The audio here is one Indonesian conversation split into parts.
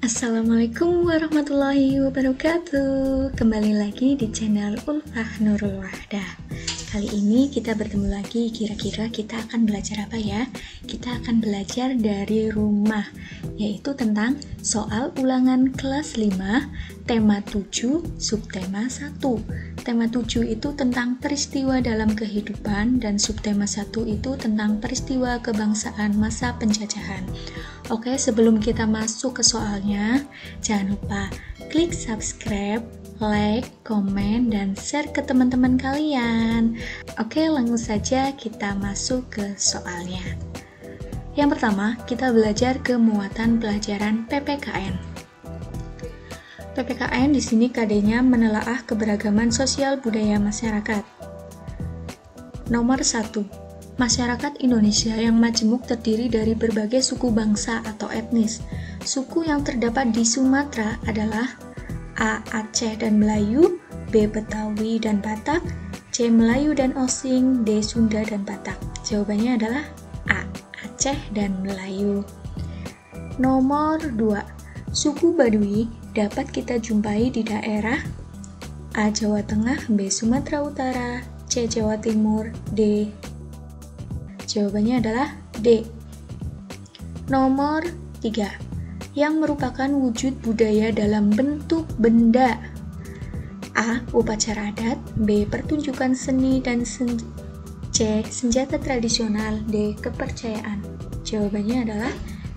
Assalamualaikum warahmatullahi wabarakatuh. Kembali lagi di channel Ulfah Nurul Wahdah. Kali ini kita bertemu lagi. Kira-kira kita akan belajar apa ya? Kita akan belajar dari rumah, yaitu tentang soal ulangan kelas 5, tema 7, subtema 1. Tema 7 itu tentang peristiwa dalam kehidupan, dan subtema 1 itu tentang peristiwa kebangsaan masa penjajahan. Oke, sebelum kita masuk ke soalnya, jangan lupa klik subscribe, like, komen, dan share ke teman-teman kalian. Oke, langsung saja kita masuk ke soalnya. Yang pertama, kita belajar kemuatan pelajaran PPKN. PPKN di sini KD-nya menelaah keberagaman sosial budaya masyarakat. Nomor 1. Masyarakat Indonesia yang majemuk terdiri dari berbagai suku bangsa atau etnis. Suku yang terdapat di Sumatera adalah A. Aceh dan Melayu, B. Betawi dan Batak, C. Melayu dan Osing, D. Sunda dan Batak. Jawabannya adalah A. Aceh dan Melayu. Nomor 2. Suku Baduy dapat kita jumpai di daerah A. Jawa Tengah, B. Sumatera Utara, C. Jawa Timur, D. Jawabannya adalah D. Nomor 3. Yang merupakan wujud budaya dalam bentuk benda. A. Upacara adat, B. Pertunjukan seni, dan C. Senjata tradisional, D. Kepercayaan. Jawabannya adalah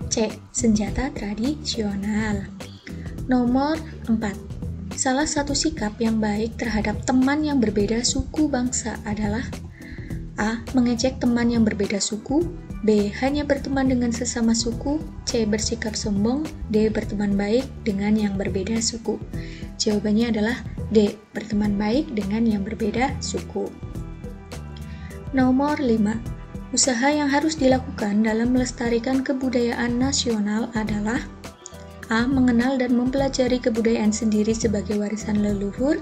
C. Senjata tradisional. Nomor 4. Salah satu sikap yang baik terhadap teman yang berbeda suku bangsa adalah A. Mengejek teman yang berbeda suku, B. Hanya berteman dengan sesama suku, C. Bersikap sombong, D. Berteman baik dengan yang berbeda suku. Jawabannya adalah D. Berteman baik dengan yang berbeda suku. Nomor 5. Usaha yang harus dilakukan dalam melestarikan kebudayaan nasional adalah A. Mengenal dan mempelajari kebudayaan sendiri sebagai warisan leluhur,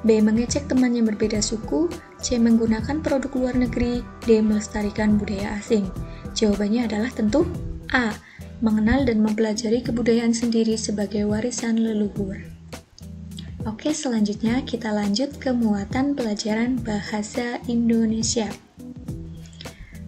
B. Mengecek teman yang berbeda suku, C. Menggunakan produk luar negeri, D. Melestarikan budaya asing. Jawabannya adalah tentu A. Mengenal dan mempelajari kebudayaan sendiri sebagai warisan leluhur. Oke, selanjutnya kita lanjut ke muatan pelajaran bahasa Indonesia.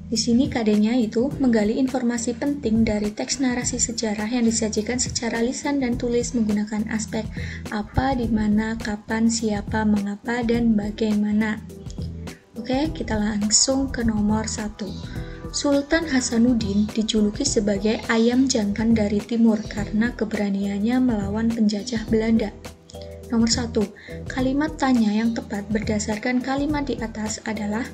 Di sini KD-nya itu menggali informasi penting dari teks narasi sejarah yang disajikan secara lisan dan tulis menggunakan aspek apa, di mana, kapan, siapa, mengapa, dan bagaimana. Oke, kita langsung ke nomor 1. Sultan Hasanuddin dijuluki sebagai ayam jantan dari timur karena keberaniannya melawan penjajah Belanda. Nomor 1. Kalimat tanya yang tepat berdasarkan kalimat di atas adalah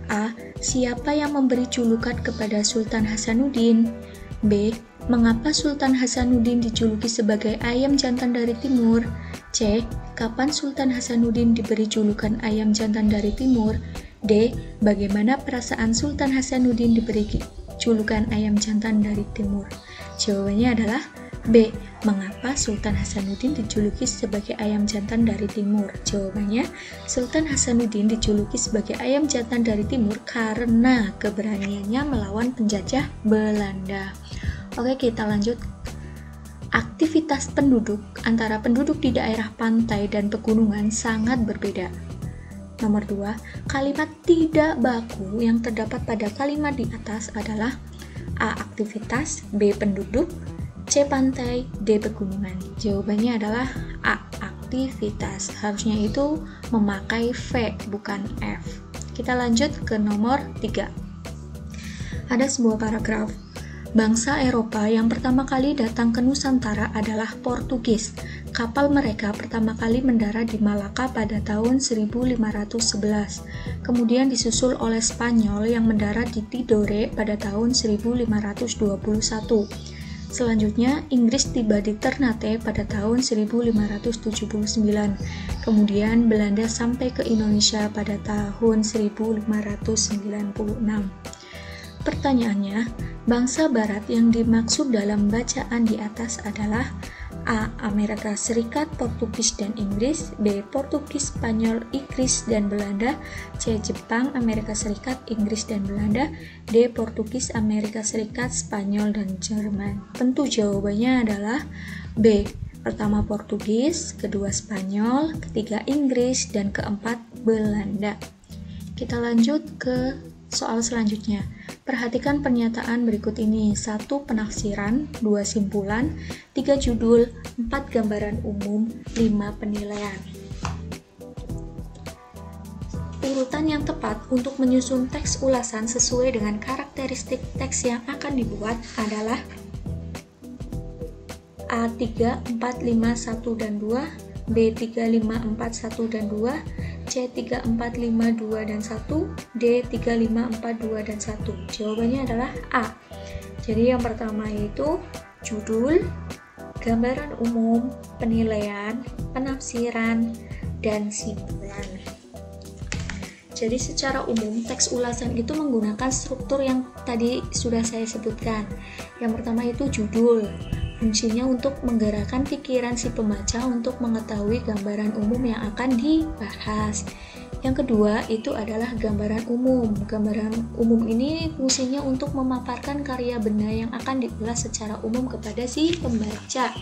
A. Siapa yang memberi julukan kepada Sultan Hasanuddin? B. Mengapa Sultan Hasanuddin dijuluki sebagai ayam jantan dari timur? C. Kapan Sultan Hasanuddin diberi julukan ayam jantan dari timur? D. Bagaimana perasaan Sultan Hasanuddin diberi julukan ayam jantan dari timur? Jawabannya adalah B. Mengapa Sultan Hasanuddin dijuluki sebagai ayam jantan dari timur? Jawabannya, Sultan Hasanuddin dijuluki sebagai ayam jantan dari timur karena keberaniannya melawan penjajah Belanda. Oke, kita lanjut. Aktivitas penduduk antara penduduk di daerah pantai dan pegunungan sangat berbeda. Nomor 2, kalimat tidak baku yang terdapat pada kalimat di atas adalah A. Aktivitas, B. Penduduk, C. Pantai, D. Pegunungan. Jawabannya adalah A. Aktivitas. Harusnya itu memakai V, bukan F. Kita lanjut ke nomor 3. Ada sebuah paragraf. Bangsa Eropa yang pertama kali datang ke Nusantara adalah Portugis. Kapal mereka pertama kali mendarat di Malaka pada tahun 1511. Kemudian disusul oleh Spanyol yang mendarat di Tidore pada tahun 1521. Selanjutnya, Inggris tiba di Ternate pada tahun 1579. Kemudian, Belanda sampai ke Indonesia pada tahun 1596. Pertanyaannya, bangsa Barat yang dimaksud dalam bacaan di atas adalah A. Amerika Serikat, Portugis, dan Inggris. B. Portugis, Spanyol, Inggris, dan Belanda. C. Jepang, Amerika Serikat, Inggris, dan Belanda. D. Portugis, Amerika Serikat, Spanyol, dan Jerman. Tentu jawabannya adalah B. Pertama Portugis, kedua Spanyol, ketiga Inggris, dan keempat Belanda. Kita lanjut ke soal selanjutnya. Perhatikan pernyataan berikut ini. 1. Penafsiran, 2. Simpulan, 3. Judul, 4. Gambaran umum, 5. Penilaian. Urutan yang tepat untuk menyusun teks ulasan sesuai dengan karakteristik teks yang akan dibuat adalah A. 3, 4, 5, 1, dan 2, B. 3, 5, 4, 1, dan 2, C. 3, 4, 5, 2, dan 1, D. 3, 5, 4, 2, dan 1. Jawabannya adalah A. Jadi yang pertama yaitu judul, gambaran umum, penilaian, penafsiran, dan simpulan. Jadi secara umum teks ulasan itu menggunakan struktur yang tadi sudah saya sebutkan. Yang pertama itu judul. Fungsinya untuk menggerakkan pikiran si pembaca untuk mengetahui gambaran umum yang akan dibahas. Yang kedua itu adalah gambaran umum. Gambaran umum ini fungsinya untuk memaparkan karya benda yang akan diulas secara umum kepada si pembaca.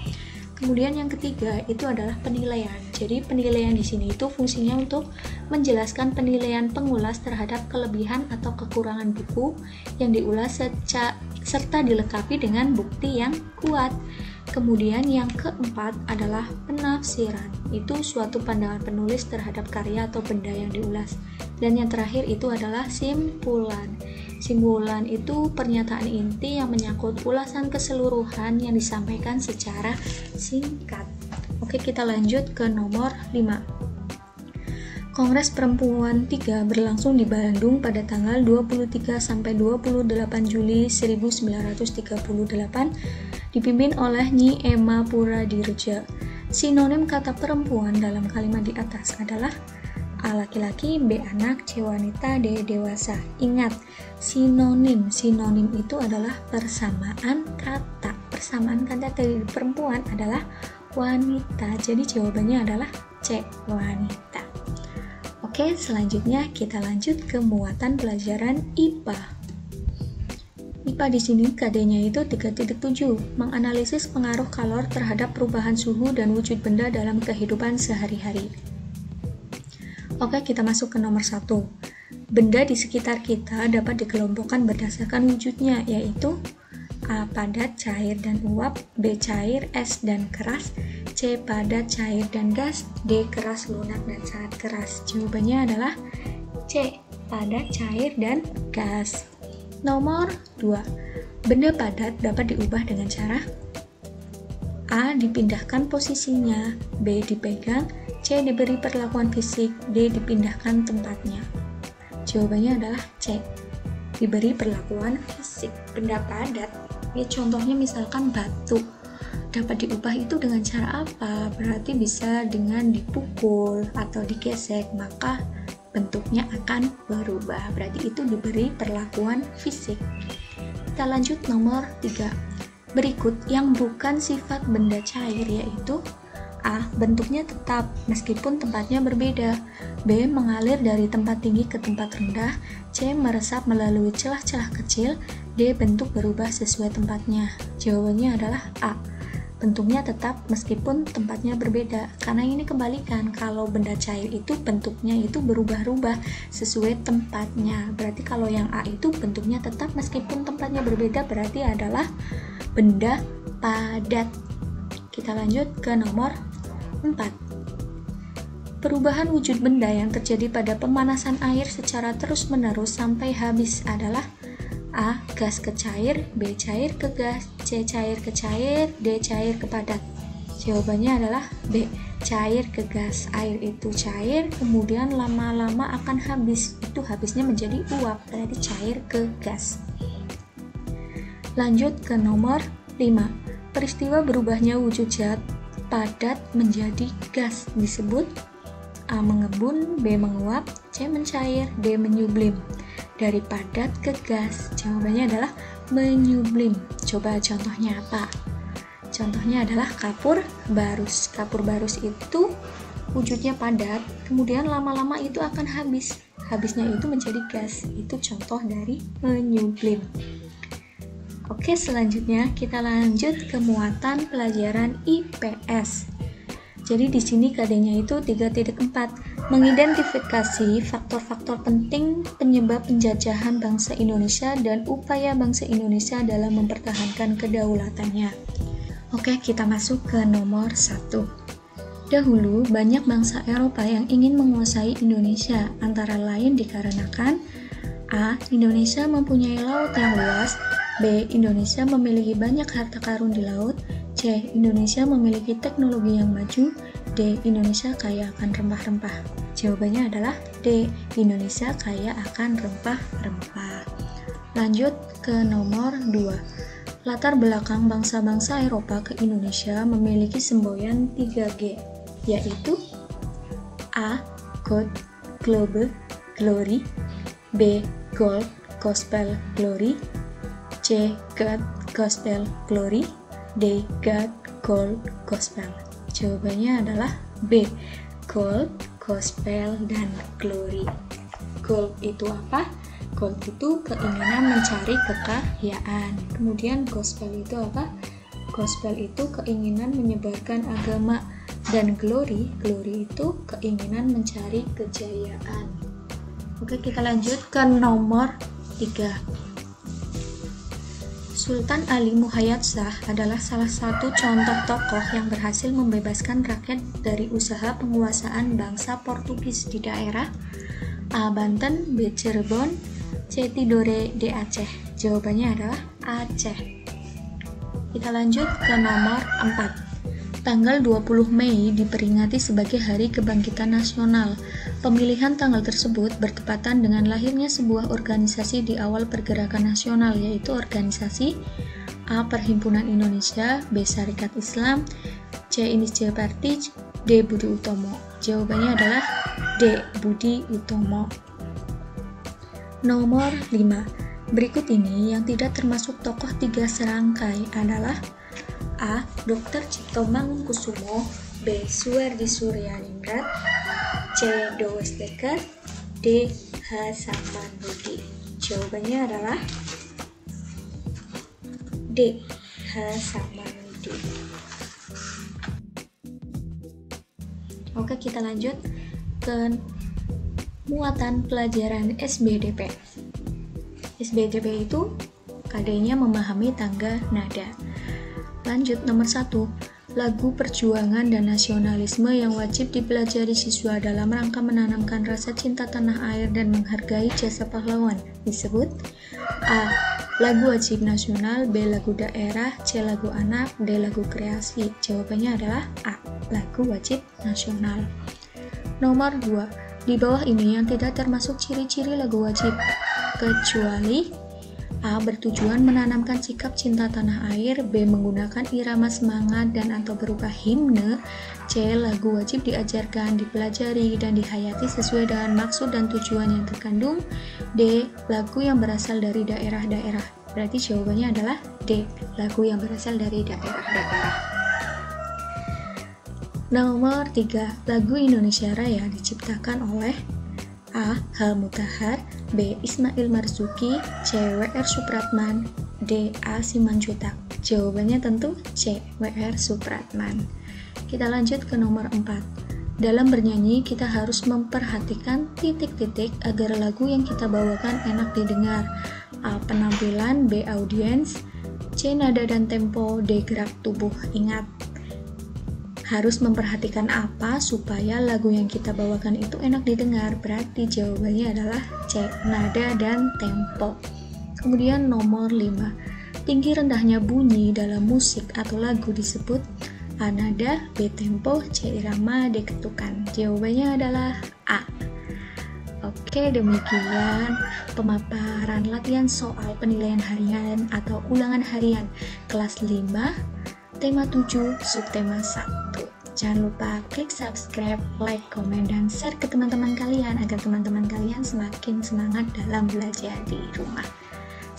Kemudian yang ketiga itu adalah penilaian. Jadi penilaian di sini itu fungsinya untuk menjelaskan penilaian pengulas terhadap kelebihan atau kekurangan buku yang diulas serta dilengkapi dengan bukti yang kuat. Kemudian yang keempat adalah penafsiran. Itu suatu pandangan penulis terhadap karya atau benda yang diulas. Dan yang terakhir itu adalah simpulan. Simpulan itu pernyataan inti yang menyangkut ulasan keseluruhan yang disampaikan secara singkat. Oke, kita lanjut ke nomor 5. Kongres Perempuan 3 berlangsung di Bandung pada tanggal 23 sampai 28 Juli 1938, dipimpin oleh Nyi Ema Puradiredja. Sinonim kata perempuan dalam kalimat di atas adalah A. Laki-laki, B. Anak, C. Wanita, D. Dewasa. Ingat, sinonim itu adalah persamaan kata. Persamaan kata dari perempuan adalah wanita. Jadi jawabannya adalah C. Wanita. Oke, selanjutnya kita lanjut ke muatan pelajaran IPA. IPA di sini KD-nya itu 3.7, menganalisis pengaruh kalor terhadap perubahan suhu dan wujud benda dalam kehidupan sehari-hari. Oke, kita masuk ke nomor 1. Benda di sekitar kita dapat dikelompokkan berdasarkan wujudnya, yaitu A. Padat, cair, dan uap, B. Cair, es, dan keras, C. Padat, cair, dan gas, D. Keras, lunak, dan sangat keras. Jawabannya adalah C. Padat, cair, dan gas. Nomor 2. Benda padat dapat diubah dengan cara A. Dipindahkan posisinya, B. Dipegang, C. Diberi perlakuan fisik, D. Dipindahkan tempatnya. Jawabannya adalah C. Diberi perlakuan fisik. Benda padat, ya contohnya misalkan batu, dapat diubah itu dengan cara apa? Berarti bisa dengan dipukul atau digesek, maka bentuknya akan berubah. Berarti itu diberi perlakuan fisik. Kita lanjut nomor 3. Berikut yang bukan sifat benda cair yaitu A. Bentuknya tetap meskipun tempatnya berbeda, B. Mengalir dari tempat tinggi ke tempat rendah, C. Meresap melalui celah-celah kecil, D. Bentuk berubah sesuai tempatnya. Jawabannya adalah A. Bentuknya tetap meskipun tempatnya berbeda, karena ini kebalikan. Kalau benda cair itu bentuknya itu berubah-ubah sesuai tempatnya. Berarti kalau yang A itu bentuknya tetap meskipun tempatnya berbeda, berarti adalah benda padat. Kita lanjut ke nomor 4. Perubahan wujud benda yang terjadi pada pemanasan air secara terus-menerus sampai habis adalah A. Gas ke cair, B. Cair ke gas, C. Cair ke cair, D. Cair ke padat. Jawabannya adalah B. Cair ke gas. Air itu cair, kemudian lama-lama akan habis. Itu habisnya menjadi uap, berarti cair ke gas. Lanjut ke nomor 5. Peristiwa berubahnya wujud zat padat menjadi gas disebut A. Mengebun, B. Menguap, C. Mencair, D. Menyublim. Dari padat ke gas, jawabannya adalah menyublim. Coba contohnya apa? Contohnya adalah kapur barus. Kapur barus itu wujudnya padat, kemudian lama-lama itu akan habis. Habisnya itu menjadi gas. Itu contoh dari menyublim. Oke, selanjutnya kita lanjut ke muatan pelajaran IPS. Jadi di sini KD-nya itu 3.4, mengidentifikasi faktor-faktor penting penyebab penjajahan bangsa Indonesia dan upaya bangsa Indonesia dalam mempertahankan kedaulatannya. Oke, kita masuk ke nomor 1. Dahulu, banyak bangsa Eropa yang ingin menguasai Indonesia, antara lain dikarenakan A. Indonesia mempunyai laut yang luas, B. Indonesia memiliki banyak harta karun di laut, C. Indonesia memiliki teknologi yang maju, D. Indonesia kaya akan rempah-rempah. Jawabannya adalah D. Indonesia kaya akan rempah-rempah. Lanjut ke nomor 2. Latar belakang bangsa-bangsa Eropa ke Indonesia memiliki semboyan 3G, yaitu A. God, Globe, Glory, B. Gold, Gospel, Glory, C. God, Gospel, Glory, D. God, Gold, Gospel. Jawabannya adalah B. Gold, Gospel, dan Glory. Gold itu apa? Gold itu keinginan mencari kekayaan. Kemudian Gospel itu apa? Gospel itu keinginan menyebarkan agama. Dan Glory itu keinginan mencari kejayaan. Oke, kita lanjut ke nomor 3. Sultan Ali Muhayyad Shah adalah salah satu contoh tokoh yang berhasil membebaskan rakyat dari usaha penguasaan bangsa Portugis di daerah A. Banten, B. Cirebon, C. Tidore, D. Aceh. Jawabannya adalah Aceh. Kita lanjut ke nomor 4. Tanggal 20 Mei diperingati sebagai Hari Kebangkitan Nasional. Pemilihan tanggal tersebut bertepatan dengan lahirnya sebuah organisasi di awal pergerakan nasional, yaitu organisasi A. Perhimpunan Indonesia, B. Syarikat Islam, C. Inisial Party, D. Budi Utomo. Jawabannya adalah D. Budi Utomo. Nomor 5. Berikut ini yang tidak termasuk tokoh 3 serangkai adalah A. Dr. Cipto Mangunkusumo, B. Suwardi Suryaningrat, C. Dowes Dekker, D. H. Samanhudi. Jawabannya adalah D. H. Samanhudi. Oke, kita lanjut ke muatan pelajaran SBDP. SBDP itu KD-nya memahami tangga nada. Lanjut nomor 1. Lagu perjuangan dan nasionalisme yang wajib dipelajari siswa dalam rangka menanamkan rasa cinta tanah air dan menghargai jasa pahlawan disebut A. Lagu wajib nasional, B. Lagu daerah, C. Lagu anak, D. Lagu kreasi. Jawabannya adalah A. Lagu wajib nasional. Nomor 2. Di bawah ini yang tidak termasuk ciri-ciri lagu wajib, kecuali A. Bertujuan menanamkan sikap cinta tanah air, B. Menggunakan irama semangat dan atau berupa himne, C. Lagu wajib diajarkan, dipelajari, dan dihayati sesuai dengan maksud dan tujuan yang terkandung, D. Lagu yang berasal dari daerah-daerah. Berarti jawabannya adalah D. Lagu yang berasal dari daerah-daerah. Nomor 3. Lagu Indonesia Raya diciptakan oleh A. H. Mutahar, B. Ismail Marzuki, C. W.R. Supratman, D. A. Simanjuntak. Jawabannya tentu C. W.R. Supratman. Kita lanjut ke nomor 4. Dalam bernyanyi, kita harus memperhatikan titik-titik agar lagu yang kita bawakan enak didengar. A. Penampilan, B. Audiens, C. Nada dan tempo, D. Gerak tubuh. Ingat, harus memperhatikan apa supaya lagu yang kita bawakan itu enak didengar. Berarti jawabannya adalah C. Nada dan tempo. Kemudian nomor 5. Tinggi rendahnya bunyi dalam musik atau lagu disebut A. Nada, B. Tempo, C. Irama, D. Ketukan. Jawabannya adalah A. Oke, demikian pemaparan latihan soal penilaian harian atau ulangan harian kelas 5 tema 7, subtema 1. Jangan lupa klik subscribe, like, komen, dan share ke teman-teman kalian agar teman-teman kalian semakin semangat dalam belajar di rumah.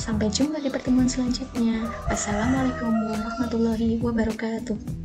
Sampai jumpa di pertemuan selanjutnya. Assalamualaikum warahmatullahi wabarakatuh.